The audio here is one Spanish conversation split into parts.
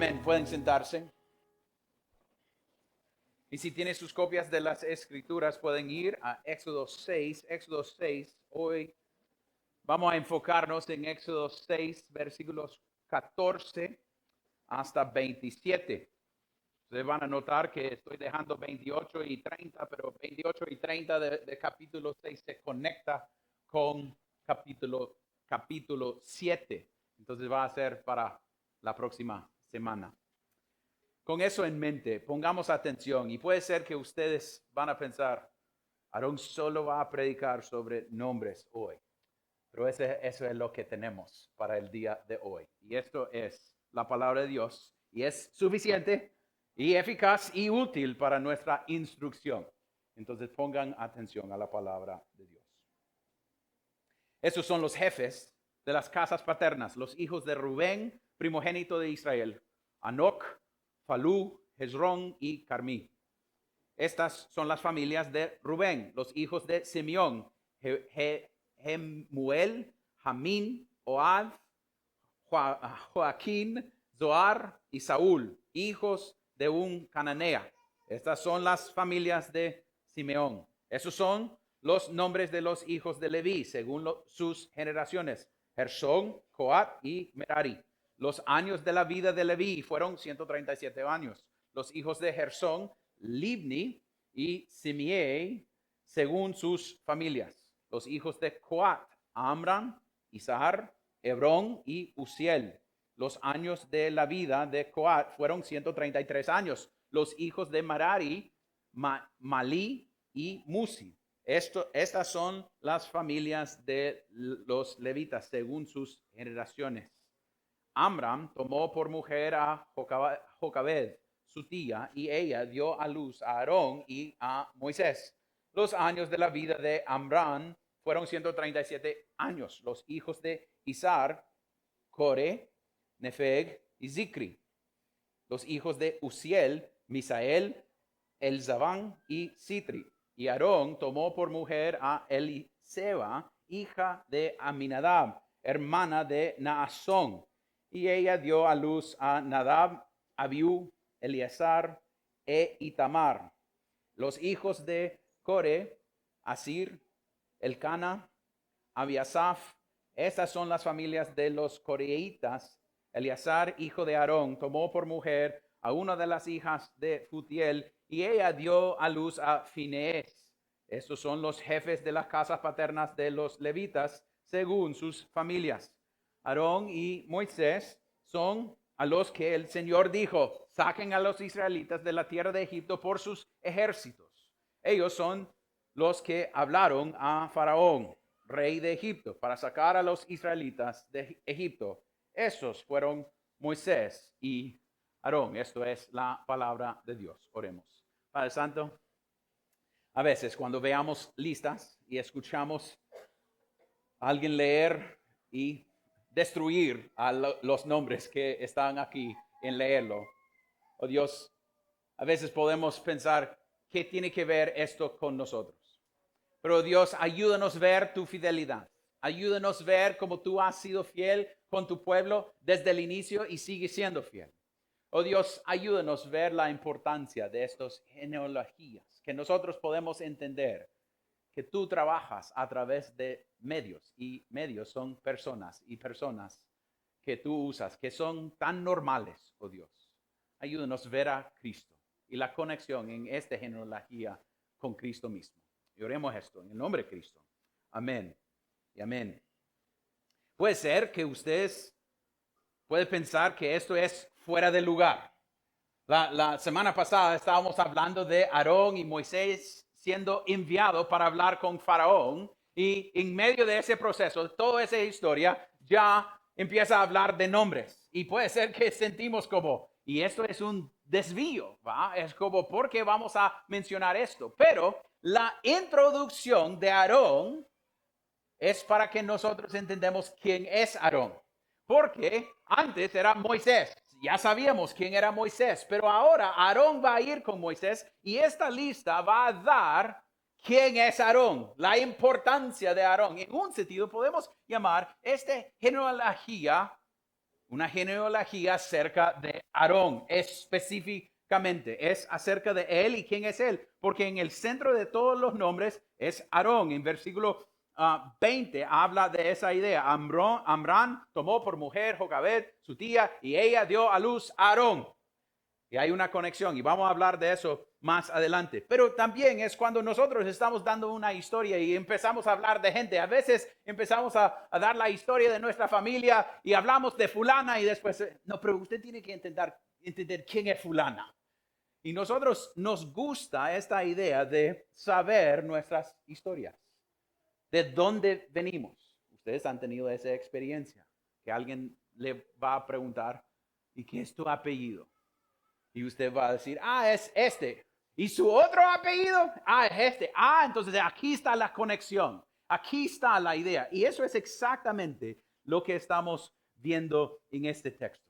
Amén. Pueden sentarse. Y si tienen sus copias de las Escrituras, pueden ir a Éxodo 6. Éxodo 6. Hoy vamos a enfocarnos en Éxodo 6, versículos 14 hasta 27. Ustedes van a notar que estoy dejando 28 y 30, pero 28 y 30 de capítulo 6 se conecta con capítulo 7. Entonces va a ser para la próxima semana. Con eso en mente, pongamos atención y puede ser que ustedes van a pensar, Aarón solo va a predicar sobre nombres hoy, pero eso es lo que tenemos para el día de hoy. Y esto es la palabra de Dios y es suficiente y eficaz y útil para nuestra instrucción. Entonces pongan atención a la palabra de Dios. Esos son los jefes de las casas paternas, los hijos de Rubén, primogénito de Israel, Anoc, Falú, Hezrón y Carmí. Estas son las familias de Rubén, los hijos de Simeón, Jemuel, Jamín, Ohad, Joaquín, Zoar y Saúl, hijos de un cananea. Estas son las familias de Simeón. Esos son los nombres de los hijos de Leví, según sus generaciones: Gersón, Coat y Merari. Los años de la vida de Leví fueron 137 años. Los hijos de Gersón, Libni y Simei, según sus familias. Los hijos de Coat, Amram, Izhar, Hebrón y Uziel. Los años de la vida de Coat fueron 133 años. Los hijos de Merari, Malí y Musi. Estas son las familias de los levitas según sus generaciones. Amram tomó por mujer a Jocabed, su tía, y ella dio a luz a Aarón y a Moisés. Los años de la vida de Amram fueron 137 años. Los hijos de Izhar, Core, Nefeg y Zicri. Los hijos de Uziel, Misael, Elzabán y Sitri. Y Aarón tomó por mujer a Eliseba, hija de Aminadab, hermana de Naasón. Y ella dio a luz a Nadab, Abiú, Eleazar e Itamar. Los hijos de Core, Asir, Elcana, Abiasaf. Estas son las familias de los coreitas. Eleazar, hijo de Aarón, tomó por mujer a una de las hijas de Futiel, y ella dio a luz a Finees. Estos son los jefes de las casas paternas de los levitas, según sus familias. Aarón y Moisés son a los que el Señor dijo: saquen a los israelitas de la tierra de Egipto por sus ejércitos. Ellos son los que hablaron a Faraón, rey de Egipto, para sacar a los israelitas de Egipto. Esos fueron Moisés y Aarón. Esto es la palabra de Dios. Oremos. Padre Santo, a veces cuando veamos listas y escuchamos a alguien leer y destruir a los nombres que están aquí en leerlo, oh Dios, a veces podemos pensar, ¿qué tiene que ver esto con nosotros? Pero Dios, ayúdanos a ver tu fidelidad. Ayúdanos a ver cómo tú has sido fiel con tu pueblo desde el inicio y sigues siendo fiel. Oh Dios, ayúdanos a ver la importancia de estas genealogías, que nosotros podemos entender que tú trabajas a través de medios, y medios son personas y personas que tú usas, que son tan normales, oh Dios. Ayúdanos a ver a Cristo y la conexión en esta genealogía con Cristo mismo. Y oremos esto en el nombre de Cristo. Amén y amén. Puede ser que ustedes pueden pensar que esto es fuera de lugar. La semana pasada estábamos hablando de Aarón y Moisés siendo enviado para hablar con Faraón, y en medio de ese proceso, toda esa historia, ya empieza a hablar de nombres. Y puede ser que sentimos como, y esto es un desvío, ¿va? Es como, ¿por qué vamos a mencionar esto? Pero la introducción de Aarón es para que nosotros entendamos quién es Aarón. Porque antes era Moisés. Ya sabíamos quién era Moisés, pero ahora Aarón va a ir con Moisés y esta lista va a dar quién es Aarón, la importancia de Aarón. En un sentido podemos llamar esta genealogía una genealogía acerca de Aarón, específicamente. Es acerca de él y quién es él, porque en el centro de todos los nombres es Aarón. En versículo 20 habla de esa idea. Amram tomó por mujer Jocabed, su tía, y ella dio a luz a Aarón. Y hay una conexión y vamos a hablar de eso más adelante. Pero también es cuando nosotros estamos dando una historia y empezamos a hablar de gente. A veces empezamos a dar la historia de nuestra familia y hablamos de fulana y después, no, pero usted tiene que entender quién es fulana. Y nosotros nos gusta esta idea de saber nuestras historias, de dónde venimos. Ustedes han tenido esa experiencia, que alguien le va a preguntar, ¿y qué es tu apellido? Y usted va a decir, es este. ¿Y su otro apellido? Es este. Entonces aquí está la conexión. Aquí está la idea. Y eso es exactamente lo que estamos viendo en este texto.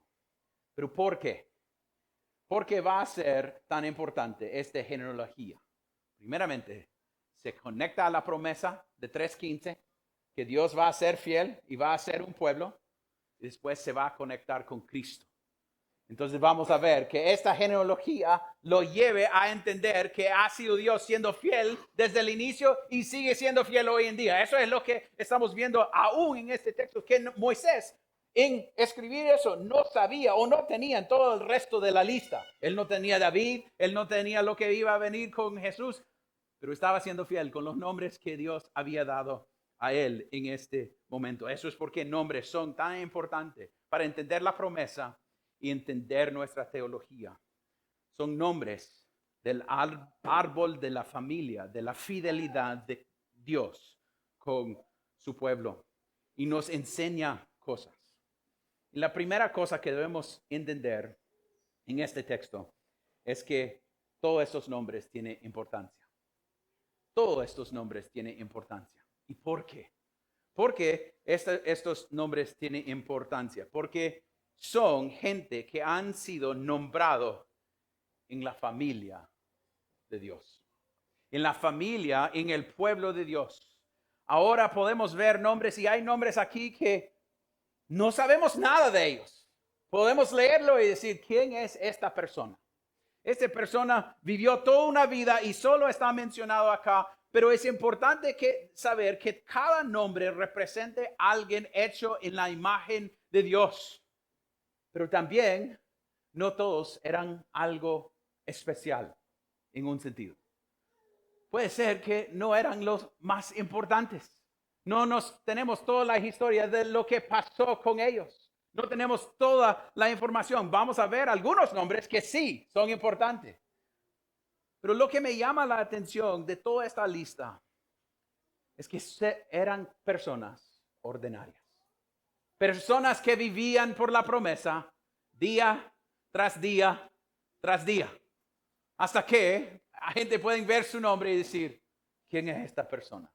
¿Pero por qué? ¿Por qué va a ser tan importante esta genealogía? Primeramente, se conecta a la promesa de 3:15, que Dios va a ser fiel y va a ser un pueblo. Y después se va a conectar con Cristo. Entonces vamos a ver que esta genealogía lo lleve a entender que ha sido Dios siendo fiel desde el inicio y sigue siendo fiel hoy en día. Eso es lo que estamos viendo aún en este texto, que Moisés en escribir eso no sabía o no tenía en todo el resto de la lista. Él no tenía David, él no tenía lo que iba a venir con Jesús, pero estaba siendo fiel con los nombres que Dios había dado a él en este momento. Eso es porque nombres son tan importantes para entender la promesa y entender nuestra teología. Son nombres del árbol de la familia, de la fidelidad de Dios con su pueblo. Y nos enseña cosas. Y la primera cosa que debemos entender en este texto es que todos estos nombres tienen importancia. Todos estos nombres tienen importancia. ¿Y por qué? Porque estos nombres tienen importancia. Porque son gente que han sido nombrados en la familia de Dios. En la familia, en el pueblo de Dios. Ahora podemos ver nombres y hay nombres aquí que no sabemos nada de ellos. Podemos leerlo y decir, ¿quién es esta persona? Esta persona vivió toda una vida y solo está mencionado acá, pero es importante saber que cada nombre represente a alguien hecho en la imagen de Dios. Pero también no todos eran algo especial en un sentido. Puede ser que no eran los más importantes. No tenemos toda la historia de lo que pasó con ellos. No tenemos toda la información. Vamos a ver algunos nombres que sí son importantes. Pero lo que me llama la atención de toda esta lista es que eran personas ordinarias. Personas que vivían por la promesa día tras día tras día. Hasta que la gente puede ver su nombre y decir, ¿quién es esta persona?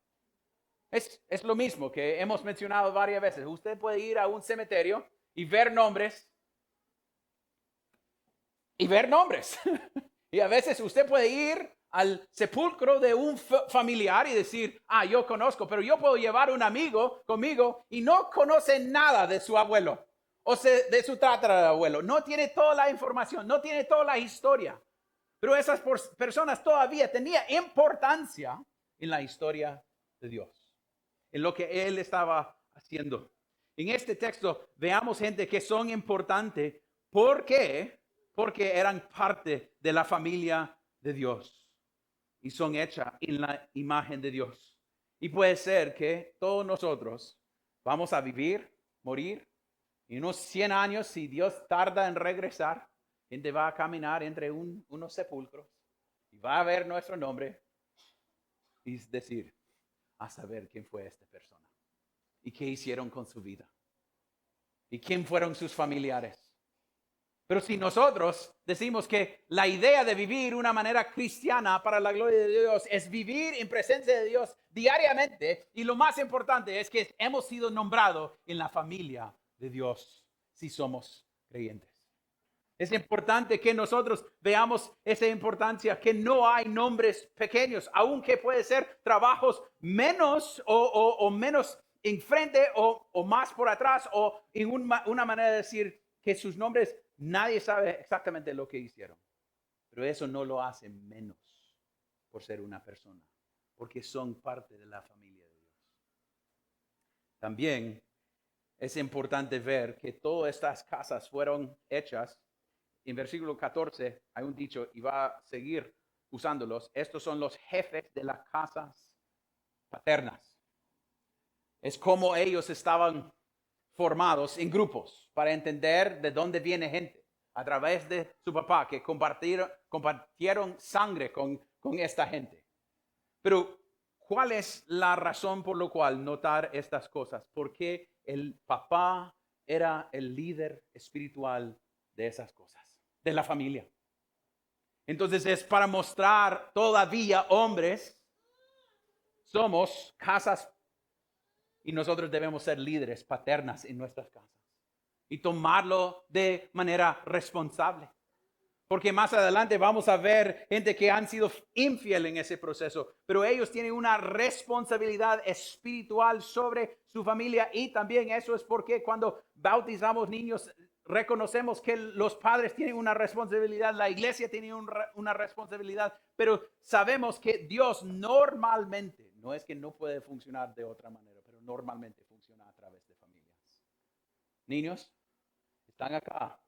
Es lo mismo que hemos mencionado varias veces. Usted puede ir a un cementerio y ver nombres. Y ver nombres. Y a veces usted puede ir al sepulcro de un familiar y decir, yo conozco, pero yo puedo llevar un amigo conmigo y no conoce nada de su abuelo o de su tatarabuelo. No tiene toda la información, no tiene toda la historia. Pero esas personas todavía tenían importancia en la historia de Dios, en lo que Él estaba haciendo. En este texto veamos gente que son importantes. ¿Por qué? Porque eran parte de la familia de Dios y son hechas en la imagen de Dios. Y puede ser que todos nosotros vamos a vivir, morir, y unos 100 años, si Dios tarda en regresar, gente va a caminar entre unos sepulcros y va a ver nuestro nombre y decir, a saber quién fue esta persona y qué hicieron con su vida y quién fueron sus familiares. Pero si nosotros decimos que la idea de vivir una manera cristiana para la gloria de Dios es vivir en presencia de Dios diariamente, y lo más importante es que hemos sido nombrados en la familia de Dios si somos creyentes. Es importante que nosotros veamos esa importancia, que no hay nombres pequeños, aunque puede ser trabajos menos o menos enfrente o más por atrás o en una manera de decir que sus nombres nadie sabe exactamente lo que hicieron. Pero eso no lo hace menos por ser una persona, porque son parte de la familia de Dios. También es importante ver que todas estas casas fueron hechas. En versículo 14 hay un dicho y va a seguir usándolos. Estos son los jefes de las casas paternas. Es como ellos estaban formados en grupos para entender de dónde viene gente a través de su papá, que compartieron sangre con esta gente. Pero, ¿cuál es la razón por la cual notar estas cosas? Porque el papá era el líder espiritual de esas cosas, de la familia. Entonces es para mostrar todavía hombres, somos casas y nosotros debemos ser líderes paternas en nuestras casas y tomarlo de manera responsable. Porque más adelante vamos a ver gente que han sido infiel en ese proceso, pero ellos tienen una responsabilidad espiritual sobre su familia y también eso es porque cuando bautizamos niños reconocemos que los padres tienen una responsabilidad, la iglesia tiene una responsabilidad, pero sabemos que Dios normalmente, no es que no puede funcionar de otra manera, pero normalmente funciona a través de familias. Niños, están acá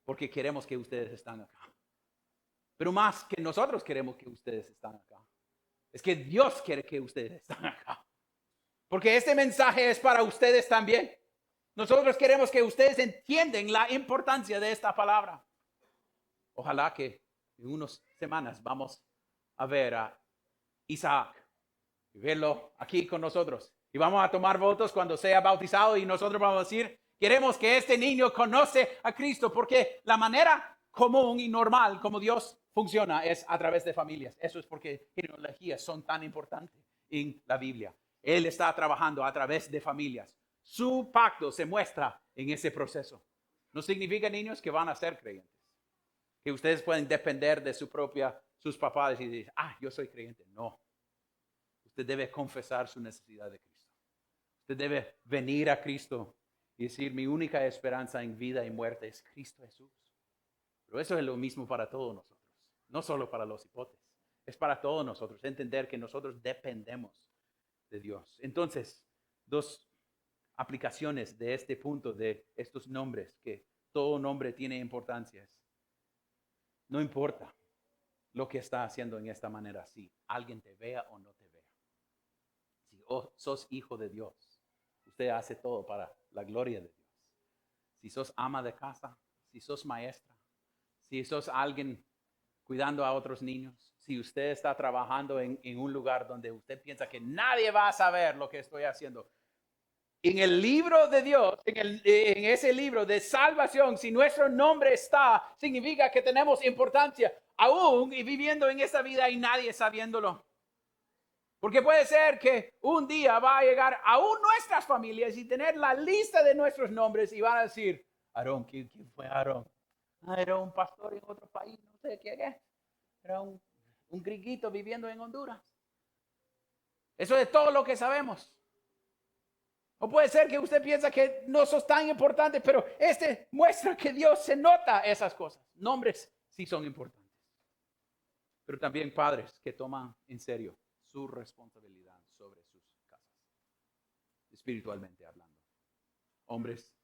porque queremos que ustedes estén acá. Pero más que nosotros queremos que ustedes estén acá. Es que Dios quiere que ustedes estén acá. Porque este mensaje es para ustedes también. Nosotros queremos que ustedes entiendan la importancia de esta palabra. Ojalá que en unas semanas vamos a ver a Isaac y verlo aquí con nosotros. Y vamos a tomar votos cuando sea bautizado y nosotros vamos a decir, queremos que este niño conoce a Cristo porque la manera común y normal como Dios funciona es a través de familias. Eso es porque genealogías son tan importantes en la Biblia. Él está trabajando a través de familias. Su pacto se muestra en ese proceso. No significa, niños, que van a ser creyentes. Que ustedes pueden depender de sus papás y decir, yo soy creyente. No. Usted debe confesar su necesidad de Cristo. Usted debe venir a Cristo y decir, mi única esperanza en vida y muerte es Cristo Jesús. Pero eso es lo mismo para todos nosotros. No solo para los hipotes. Es para todos nosotros. Entender que nosotros dependemos de Dios. Entonces, dos aplicaciones de este punto de estos nombres, que todo nombre tiene importancia. No importa lo que está haciendo en esta manera, si alguien te vea o no te vea. Si sos hijo de Dios, usted hace todo para la gloria de Dios. Si sos ama de casa, si sos maestra, si sos alguien cuidando a otros niños, si usted está trabajando en un lugar donde usted piensa que nadie va a saber lo que estoy haciendo, en el libro de Dios, en ese libro de salvación, si nuestro nombre está, significa que tenemos importancia aún y viviendo en esta vida y nadie sabiéndolo. Porque puede ser que un día va a llegar aún nuestras familias y tener la lista de nuestros nombres y van a decir, Aarón, ¿quién fue Aarón? Era un pastor en otro país, no sé quién es. Era un griguito viviendo en Honduras. Eso es todo lo que sabemos. O puede ser que usted piensa que no sos tan importante, pero muestra que Dios se nota esas cosas. Nombres sí son importantes. Pero también padres que toman en serio su responsabilidad sobre sus casas, espiritualmente hablando. Hombres,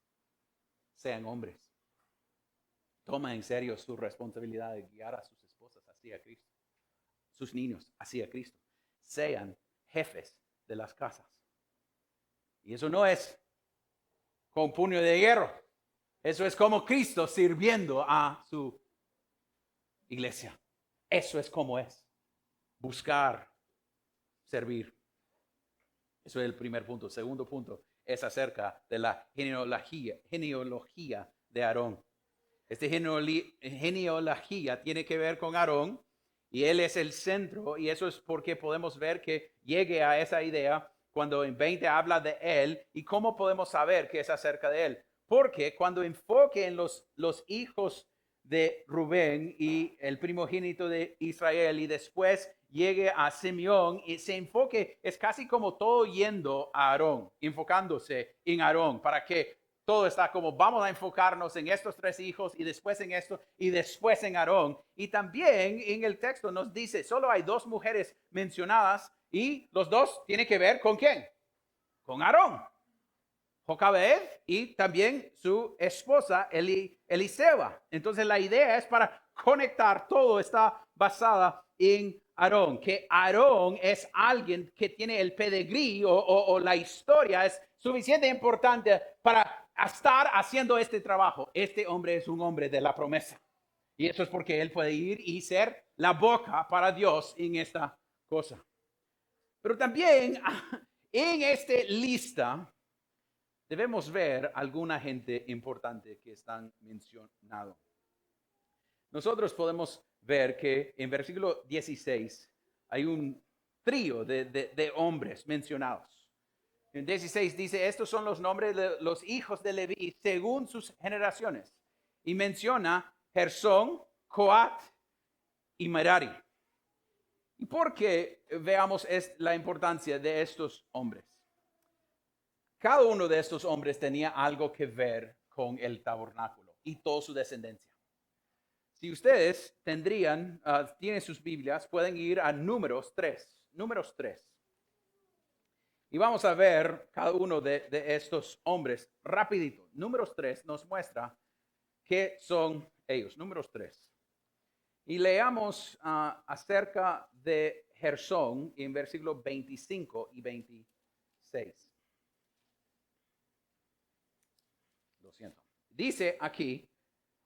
sean hombres. Toma en serio su responsabilidad de guiar a sus esposas hacia Cristo. Sus niños hacia Cristo. Sean jefes de las casas. Y eso no es con puño de hierro. Eso es como Cristo sirviendo a su iglesia. Eso es como es. Buscar, servir. Eso es el primer punto. Segundo punto es acerca de la genealogía de Aarón. Esta genealogía tiene que ver con Aarón y él es el centro y eso es porque podemos ver que llegue a esa idea cuando en 20 habla de él y cómo podemos saber que es acerca de él. Porque cuando enfoque en los hijos de Rubén y el primogénito de Israel y después llegue a Simeón y se enfoque, es casi como todo yendo a Aarón, enfocándose en Aarón, para que todo está como vamos a enfocarnos en estos tres hijos y después en esto y después en Aarón. Y también en el texto nos dice, solo hay dos mujeres mencionadas y los dos tienen que ver con ¿quién? Con Aarón. Jocabed y también su esposa Eliseba. Entonces la idea es para conectar, todo está basada en Aarón, que Aarón es alguien que tiene el pedigrí o la historia es suficiente importante para estar haciendo este trabajo. Este hombre es un hombre de la promesa. Y eso es porque él puede ir y ser la boca para Dios en esta cosa. Pero también en esta lista debemos ver alguna gente importante que están mencionados. Nosotros podemos ver que en versículo 16 hay un trío de hombres mencionados. En 16 dice, estos son los nombres de los hijos de Leví según sus generaciones. Y menciona Gersón, Coat y Merari. ¿Y por qué veamos la importancia de estos hombres? Cada uno de estos hombres tenía algo que ver con el tabernáculo y toda su descendencia. Si ustedes tienen sus Biblias, pueden ir a Números 3. Números 3. Y vamos a ver cada uno de estos hombres rapidito. Números 3 nos muestra qué son ellos. Números 3. Y leamos acerca de Gersón en versículos 25 y 26. Lo siento. Dice aquí,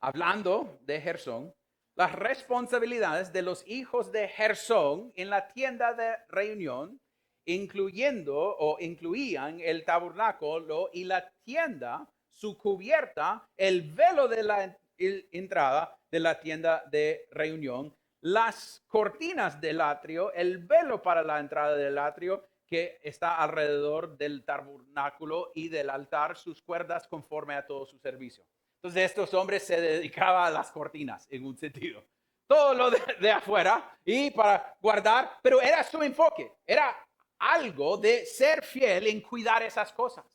hablando de Gersón, las responsabilidades de los hijos de Gersón en la tienda de reunión, incluían el tabernáculo y la tienda, su cubierta, el velo de la entrada de la tienda de reunión, las cortinas del atrio, el velo para la entrada del atrio que está alrededor del tabernáculo y del altar, sus cuerdas conforme a todo su servicio. Entonces estos hombres se dedicaban a las cortinas en un sentido. Todo lo de afuera y para guardar, pero era su enfoque, era algo de ser fiel en cuidar esas cosas.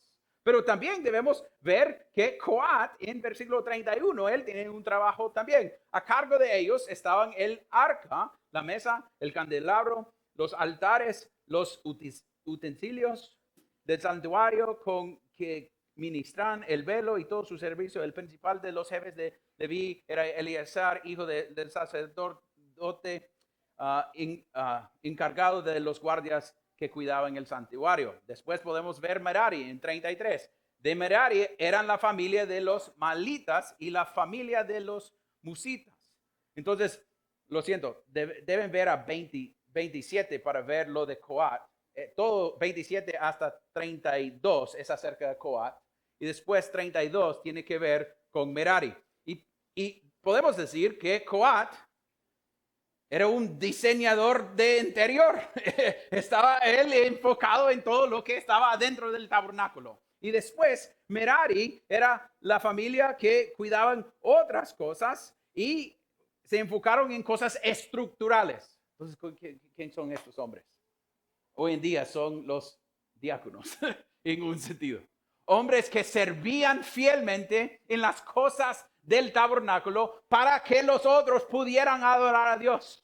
Pero también debemos ver que Coat en versículo 31, él tiene un trabajo también. A cargo de ellos estaban el arca, la mesa, el candelabro, los altares, los utensilios del santuario con que ministran el velo y todo su servicio. El principal de los jefes de Leví era Eleazar, hijo del sacerdote, encargado de los guardias que cuidaban el santuario. Después podemos ver Merari en 33. De Merari eran la familia de los malitas y la familia de los musitas. Entonces, lo siento, deben ver a 27 para ver lo de Coat. Todo 27 hasta 32 es acerca de Coat. Y después 32 tiene que ver con Merari. Y podemos decir que Coat era un diseñador de interior. Estaba él enfocado en todo lo que estaba dentro del tabernáculo. Y después Merari era la familia que cuidaban otras cosas y se enfocaron en cosas estructurales. Entonces, ¿quién son estos hombres? Hoy en día son los diáconos, en un sentido. Hombres que servían fielmente en las cosas del tabernáculo para que los otros pudieran adorar a Dios.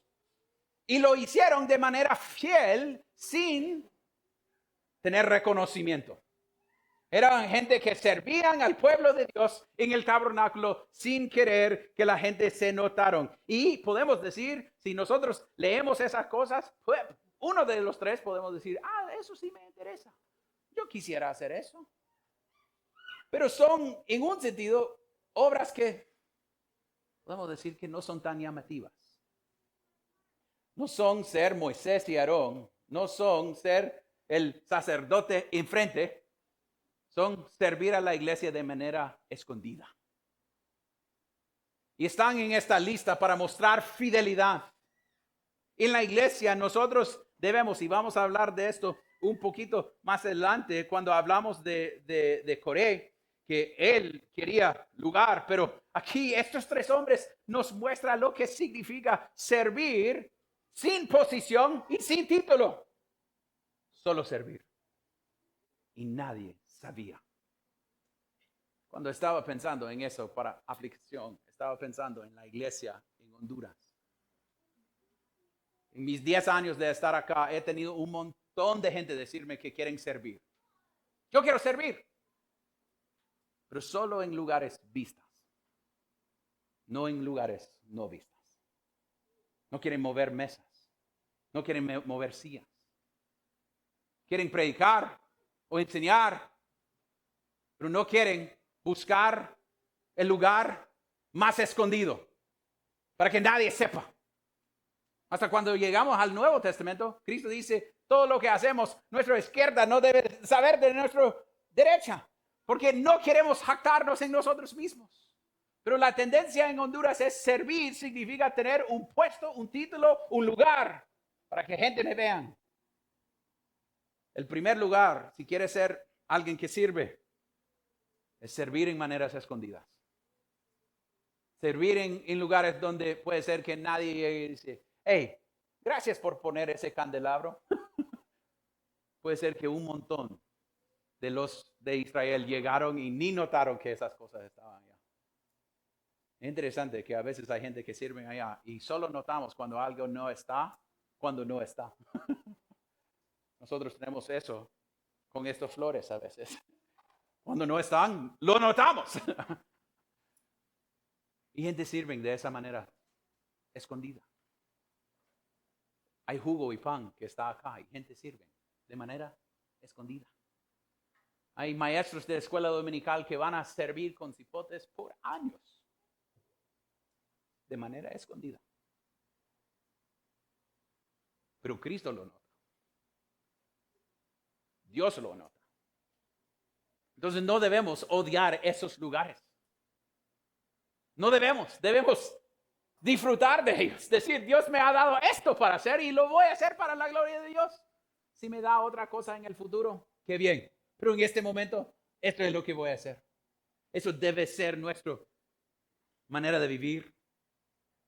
Y lo hicieron de manera fiel sin tener reconocimiento. Eran gente que servían al pueblo de Dios en el tabernáculo sin querer que la gente se notaron. Y podemos decir, si nosotros leemos esas cosas, pues, uno de los tres podemos decir, eso sí me interesa. Yo quisiera hacer eso. Pero son, en un sentido, obras que podemos decir que no son tan llamativas. No son ser Moisés y Aarón, no son ser el sacerdote enfrente, son servir a la iglesia de manera escondida. Y están en esta lista para mostrar fidelidad. En la iglesia nosotros debemos, y vamos a hablar de esto un poquito más adelante, cuando hablamos de Coré, que él quería lugar, pero aquí estos tres hombres nos muestran lo que significa servir sin posición y sin título. Solo servir. Y nadie sabía. Cuando estaba pensando en eso para aplicación, estaba pensando en la iglesia en Honduras. En mis 10 años de estar acá, he tenido un montón de gente decirme que quieren servir. Yo quiero servir, pero solo en lugares vistas, no en lugares no vistas. No quieren mover mesas, no quieren mover sillas. Quieren predicar o enseñar, pero no quieren buscar el lugar más escondido para que nadie sepa. Hasta cuando llegamos al Nuevo Testamento, Cristo dice, todo lo que hacemos, nuestra izquierda no debe saber de nuestra derecha, porque no queremos jactarnos en nosotros mismos. Pero la tendencia en Honduras es servir, significa tener un puesto, un título, un lugar para que gente me vean. El primer lugar, si quieres ser alguien que sirve, es servir en maneras escondidas. Servir en lugares donde puede ser que nadie dice, hey, gracias por poner ese candelabro. Puede ser que un montón de los de Israel llegaron y ni notaron que esas cosas estaban allá. Es interesante que a veces hay gente que sirve allá y solo notamos cuando algo no está, cuando no está. Nosotros tenemos eso con estas flores a veces. Cuando no están, lo notamos. Y gente sirven de esa manera escondida. Hay jugo y pan que está acá y gente sirve de manera escondida. Hay maestros de escuela dominical que van a servir con cipotes por años de manera escondida. Pero Cristo lo nota. Dios lo nota. Entonces no debemos odiar esos lugares. No debemos disfrutar de ellos. Decir, Dios me ha dado esto para hacer y lo voy a hacer para la gloria de Dios. Si me da otra cosa en el futuro, qué bien. Pero en este momento, esto es lo que voy a hacer. Eso debe ser nuestra manera de vivir.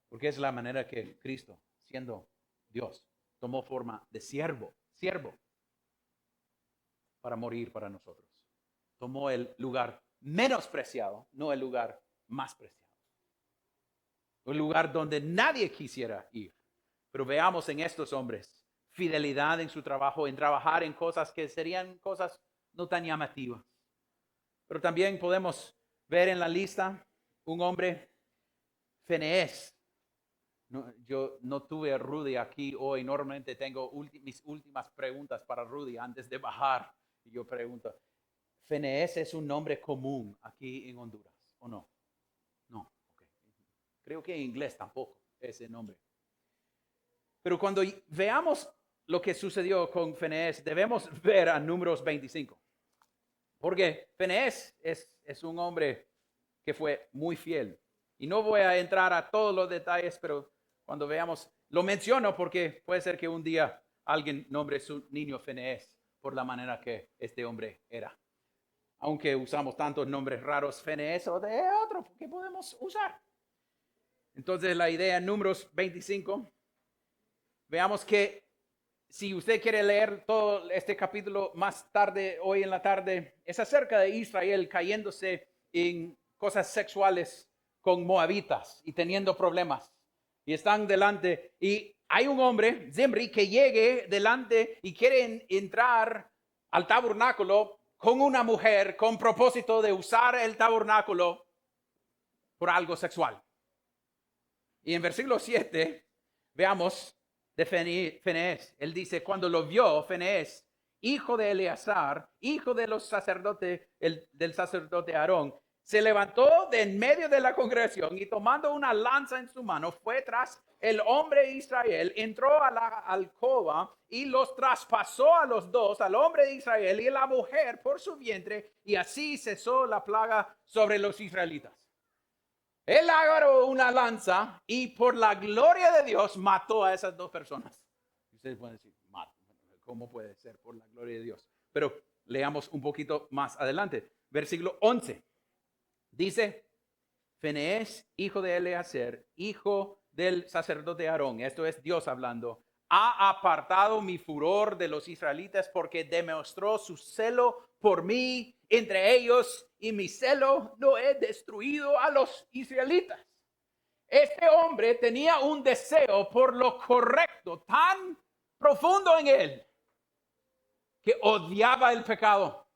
Porque es la manera que Cristo, siendo Dios, tomó forma de siervo para morir para nosotros. Tomó el lugar menospreciado, no el lugar más preciado. Un lugar donde nadie quisiera ir. Pero veamos en estos hombres fidelidad en su trabajo, en trabajar en cosas que serían cosas no tan llamativas. Pero también podemos ver en la lista un hombre, Finees. No, yo no tuve a Rudy aquí hoy. Normalmente tengo mis últimas preguntas para Rudy antes de bajar. Y yo pregunto, ¿Finees es un nombre común aquí en Honduras o no? No. Okay. Creo que en inglés tampoco ese nombre. Pero cuando veamos lo que sucedió con Finees, debemos ver a Números 25. Porque Finees es un hombre que fue muy fiel. Y no voy a entrar a todos los detalles, pero cuando veamos, lo menciono porque puede ser que un día alguien nombre su niño Finees por la manera que este hombre era. Aunque usamos tantos nombres raros, Finees o de otro que podemos usar. Entonces la idea en Números 25, veamos que si usted quiere leer todo este capítulo más tarde, hoy en la tarde, es acerca de Israel cayéndose en cosas sexuales con moabitas y teniendo problemas. Y están delante y hay un hombre, Zimri, que llegue delante y quiere entrar al tabernáculo con una mujer con propósito de usar el tabernáculo por algo sexual. Y en versículo 7, veamos de Finees. Él dice, cuando lo vio, Finees, hijo de Eleazar, hijo de los sacerdotes, del sacerdote Aarón, se levantó de en medio de la congregación y tomando una lanza en su mano, fue tras el hombre de Israel, entró a la alcoba y los traspasó a los dos, al hombre de Israel y a la mujer por su vientre, y así cesó la plaga sobre los israelitas. Él agarró una lanza y por la gloria de Dios mató a esas dos personas. Ustedes pueden decir, ¿cómo puede ser por la gloria de Dios? Pero leamos un poquito más adelante. Versículo 11. Dice, Finees, hijo de Eleazar, hijo del sacerdote Aarón, esto es Dios hablando, ha apartado mi furor de los israelitas porque demostró su celo por mí entre ellos y mi celo no he destruido a los israelitas. Este hombre tenía un deseo por lo correcto tan profundo en él que odiaba el pecado.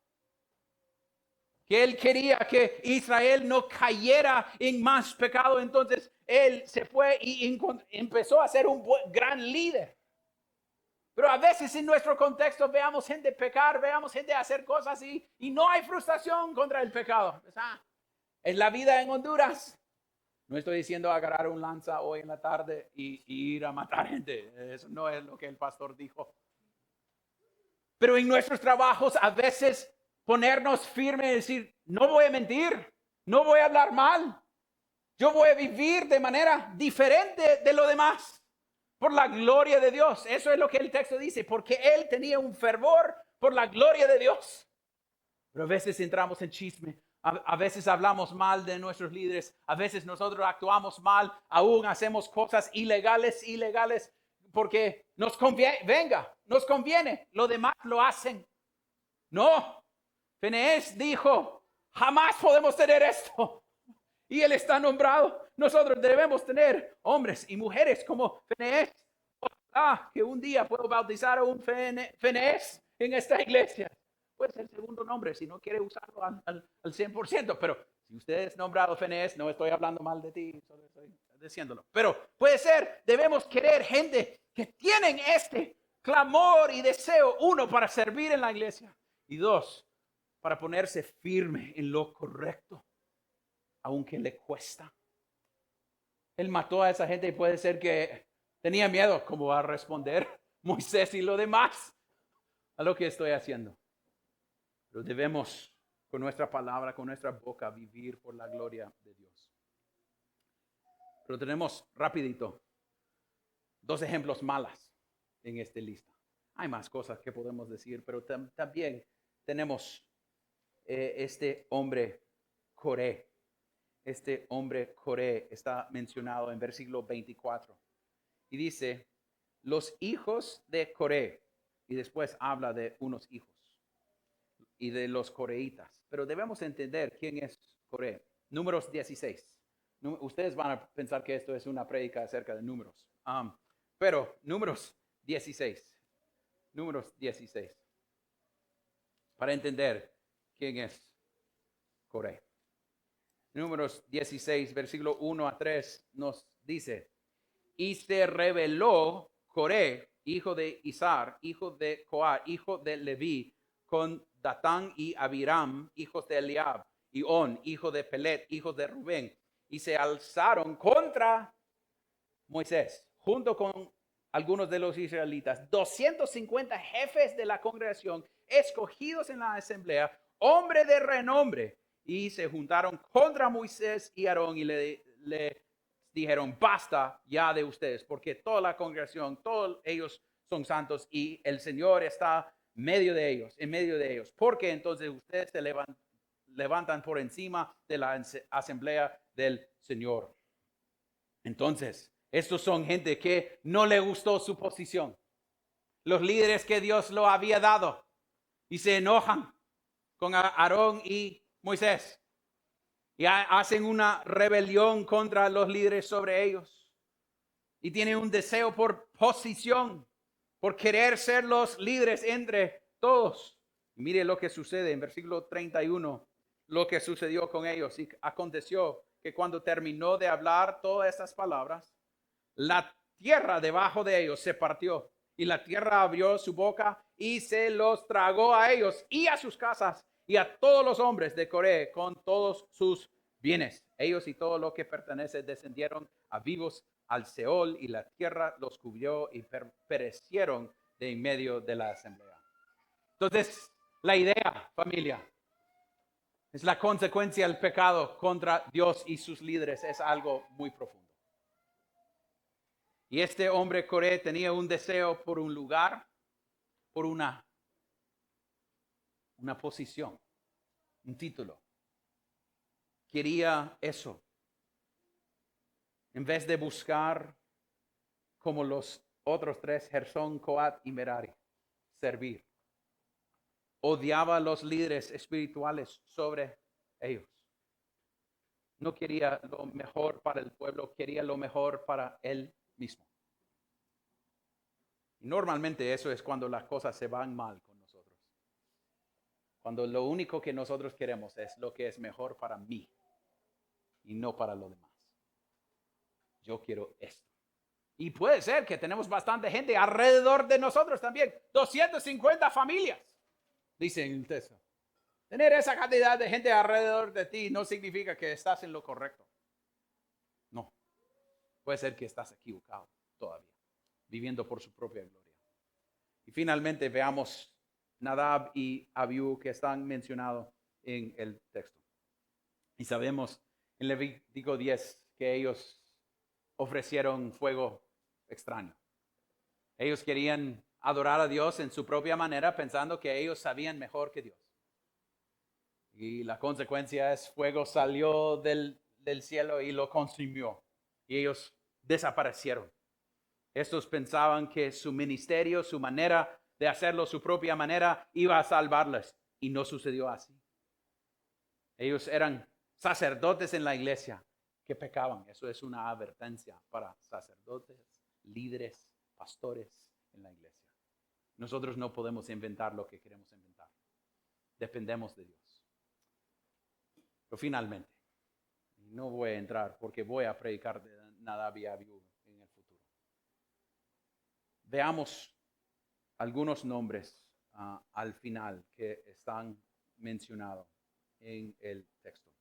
Que él quería que Israel no cayera en más pecado. Entonces él se fue y empezó a ser un gran líder. Pero a veces en nuestro contexto veamos gente pecar, veamos gente hacer cosas y no hay frustración contra el pecado. Es la vida en Honduras. No estoy diciendo agarrar un lanza hoy en la tarde y ir a matar gente. Eso no es lo que el pastor dijo. Pero en nuestros trabajos a veces ponernos firmes y decir, no voy a mentir, no voy a hablar mal. Yo voy a vivir de manera diferente de lo demás. Por la gloria de Dios. Eso es lo que el texto dice. Porque él tenía un fervor por la gloria de Dios. Pero a veces entramos en chisme. A veces hablamos mal de nuestros líderes. A veces nosotros actuamos mal. Aún hacemos cosas ilegales. Porque nos conviene. Lo demás lo hacen. No. Finees dijo, jamás podemos tener esto. Y él está nombrado. Nosotros debemos tener hombres y mujeres como Finees. Que un día puedo bautizar a un Finees en esta iglesia. Puede ser el segundo nombre si no quiere usarlo al 100%. Pero si usted es nombrado Finees, no estoy hablando mal de ti, solo estoy diciéndolo. Pero puede ser, debemos querer gente que tienen este clamor y deseo, uno, para servir en la iglesia y dos, para ponerse firme en lo correcto, aunque le cuesta. Él mató a esa gente y puede ser que tenía miedo cómo va a responder Moisés y lo demás a lo que estoy haciendo. Pero debemos con nuestra palabra, con nuestra boca, vivir por la gloria de Dios. Pero tenemos rapidito 2 ejemplos malas en esta lista. Hay más cosas que podemos decir, pero también tenemos este hombre Coré. Este hombre Coré está mencionado en versículo 24. Y dice, los hijos de Coré. Y después habla de unos hijos y de los coreitas. Pero debemos entender quién es Coré. Números 16. Ustedes van a pensar que esto es una prédica acerca de números. Pero números 16. Números 16. Para entender quién es Coré. Números 16, versículo 1 a 3 nos dice, y se rebeló Coré, hijo de Izar, hijo de Coat, hijo de Leví, con Datán y Abiram, hijos de Eliab, y On, hijo de Pelet, hijo de Rubén, y se alzaron contra Moisés, junto con algunos de los israelitas, 250 jefes de la congregación, escogidos en la asamblea, hombre de renombre, y se juntaron contra Moisés y Aarón y le dijeron, basta ya de ustedes, porque toda la congregación, todos ellos son santos y el Señor está en medio de ellos. Porque entonces ustedes se levantan por encima de la asamblea del Señor. Entonces, estos son gente que no le gustó su posición. Los líderes que Dios lo había dado y se enojan con Aarón y Moisés. Y hacen una rebelión contra los líderes sobre ellos. Y tienen un deseo por posición, por querer ser los líderes entre todos. Y mire lo que sucede en versículo 31, lo que sucedió con ellos. Y aconteció que cuando terminó de hablar todas estas palabras, la tierra debajo de ellos se partió. Y la tierra abrió su boca y se los tragó a ellos y a sus casas y a todos los hombres de Coré con todos sus bienes. Ellos y todo lo que pertenece descendieron a vivos al Seol y la tierra los cubrió y perecieron de en medio de la asamblea. Entonces, la idea, familia, es la consecuencia del pecado contra Dios y sus líderes. Es algo muy profundo. Y este hombre Coré tenía un deseo por un lugar, por una posición, un título. Quería eso. en vez de buscar como los otros tres, Gersón, Coat y Merari, servir. Odiaba a los líderes espirituales sobre ellos. No quería lo mejor para el pueblo, quería lo mejor para él mismo. Y normalmente eso es cuando las cosas se van mal con nosotros. Cuando lo único que nosotros queremos es lo que es mejor para mí y no para los demás. Yo quiero esto. Y puede ser que tenemos bastante gente alrededor de nosotros también. 250 familias, dicen el texto. Tener esa cantidad de gente alrededor de ti no significa que estás en lo correcto. No. Puede ser que estás equivocado todavía, viviendo por su propia gloria. Y finalmente veamos Nadab y Abiú que están mencionados en el texto. Y sabemos en Levítico 10 que ellos ofrecieron fuego extraño. Ellos querían adorar a Dios en su propia manera, pensando que ellos sabían mejor que Dios. Y la consecuencia es fuego salió del cielo y lo consumió. Y ellos desaparecieron. Estos pensaban que su ministerio, su manera de hacerlo, su propia manera, iba a salvarles. Y no sucedió así. Ellos eran sacerdotes en la iglesia que pecaban. Eso es una advertencia para sacerdotes, líderes, pastores en la iglesia. Nosotros no podemos inventar lo que queremos inventar. Dependemos de Dios. Pero finalmente, no voy a entrar porque voy a predicar de Nadab y Abiú en el futuro. Veamos algunos nombres al final que están mencionados en el texto.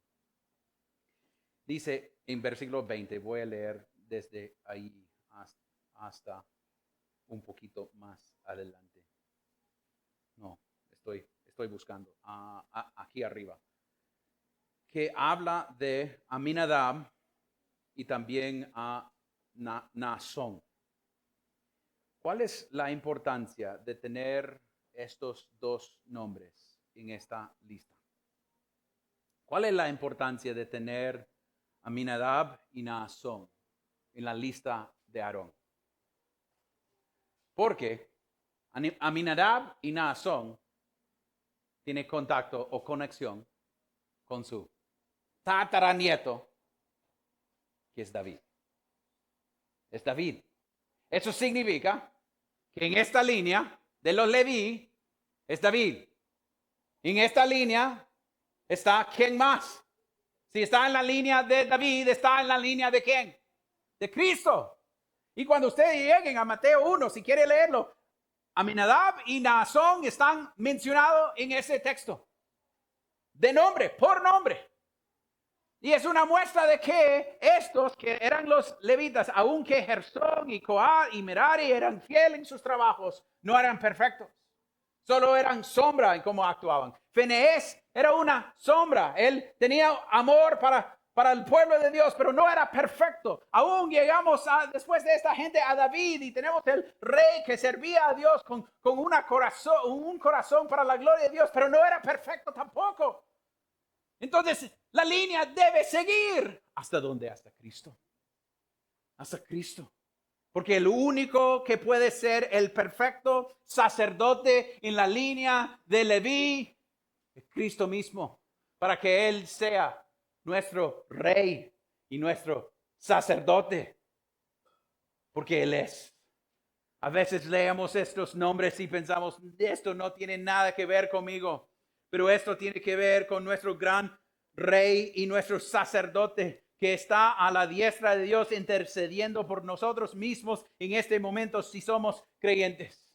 Dice en versículo 20, voy a leer desde ahí hasta un poquito más adelante. No, estoy buscando aquí arriba. Que habla de Aminadab y también a Naasón. ¿Cuál es la importancia de tener estos dos nombres en esta lista? ¿Cuál es la importancia de tener Aminadab y Naasón en la lista de Aarón? Porque Aminadab y Naasón tienen contacto o conexión con su tataranieto, que es David. Es David. Eso significa que en esta línea de los Leví es David. En esta línea está ¿quién más? Si está en la línea de David, está en la línea de ¿quién? De Cristo. Y cuando ustedes lleguen a Mateo 1, si quiere leerlo, Aminadab y Naasón están mencionados en ese texto. De nombre, por nombre. Y es una muestra de que estos que eran los levitas, aunque Gersón y Coat y Merari eran fieles en sus trabajos, no eran perfectos. Solo eran sombra en cómo actuaban. Finees era una sombra. Él tenía amor para el pueblo de Dios, pero no era perfecto. Aún llegamos después de esta gente a David y tenemos el rey que servía a Dios con un corazón para la gloria de Dios, pero no era perfecto tampoco. Entonces, la línea debe seguir. ¿Hasta dónde? Hasta Cristo. Hasta Cristo. Porque el único que puede ser el perfecto sacerdote en la línea de Leví es Cristo mismo. Para que Él sea nuestro rey y nuestro sacerdote. Porque Él es. A veces leemos estos nombres y pensamos, esto no tiene nada que ver conmigo. Pero esto tiene que ver con nuestro gran rey y nuestro sacerdote que está a la diestra de Dios intercediendo por nosotros mismos en este momento si somos creyentes.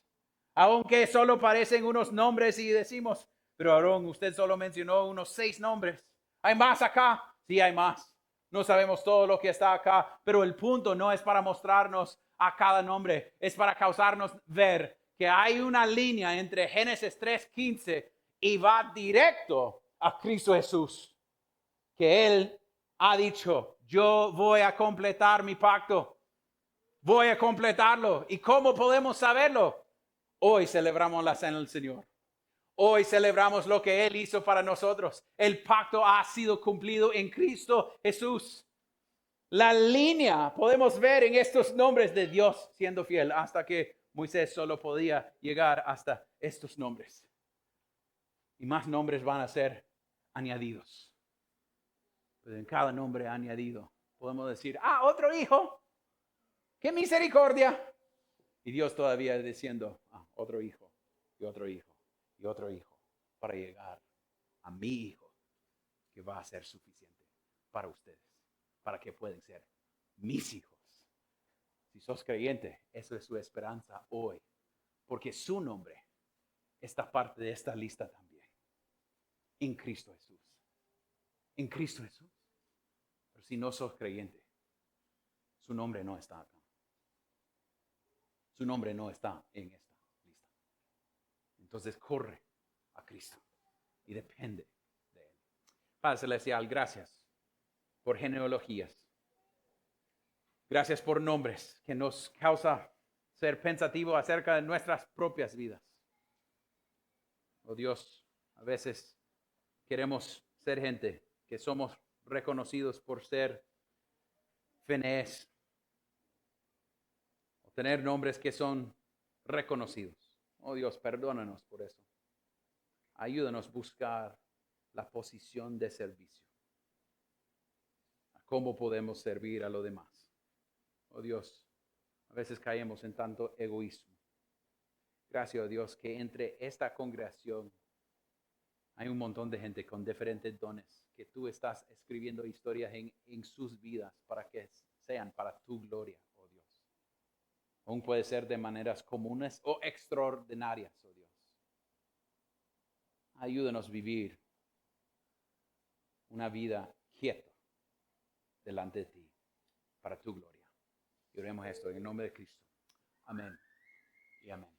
Aunque solo parecen unos nombres y decimos, pero Aarón, usted solo mencionó unos 6 nombres. ¿Hay más acá? Sí, hay más. No sabemos todo lo que está acá, pero el punto no es para mostrarnos a cada nombre, es para causarnos ver que hay una línea entre Génesis 3:15 y va directo a Cristo Jesús. Que Él ha dicho, yo voy a completar mi pacto. Voy a completarlo. ¿Y cómo podemos saberlo? Hoy celebramos la cena del Señor. Hoy celebramos lo que Él hizo para nosotros. El pacto ha sido cumplido en Cristo Jesús. la línea podemos ver en estos nombres de Dios siendo fiel hasta que Moisés solo podía llegar hasta estos nombres. Y más nombres van a ser añadidos. Pero en cada nombre añadido podemos decir, otro hijo, qué misericordia. Y Dios todavía diciendo, otro hijo, y otro hijo, y otro hijo, para llegar a mi hijo, que va a ser suficiente para ustedes, para que puedan ser mis hijos. Si sos creyente, eso es su esperanza hoy, porque su nombre está parte de esta lista también, en Cristo Jesús. En Cristo Jesús. Pero si no sos creyente, su nombre no está acá. Su nombre no está en esta lista. Entonces corre a Cristo y depende de Él. Padre Celestial, gracias por genealogías. Gracias por nombres que nos causa ser pensativo acerca de nuestras propias vidas. Oh Dios, a veces queremos ser gente que somos reconocidos por ser Finés, o tener nombres que son reconocidos. Oh Dios, perdónanos por eso. Ayúdanos a buscar la posición de servicio. ¿Cómo podemos servir a los demás? Oh Dios, a veces caemos en tanto egoísmo. Gracias a Dios que entre esta congregación hay un montón de gente con diferentes dones, que tú estás escribiendo historias en sus vidas para que sean para tu gloria, oh Dios. Aún puede ser de maneras comunes o extraordinarias, oh Dios. Ayúdanos a vivir una vida quieta delante de ti, para tu gloria. Y oremos esto en el nombre de Cristo. Amén y amén.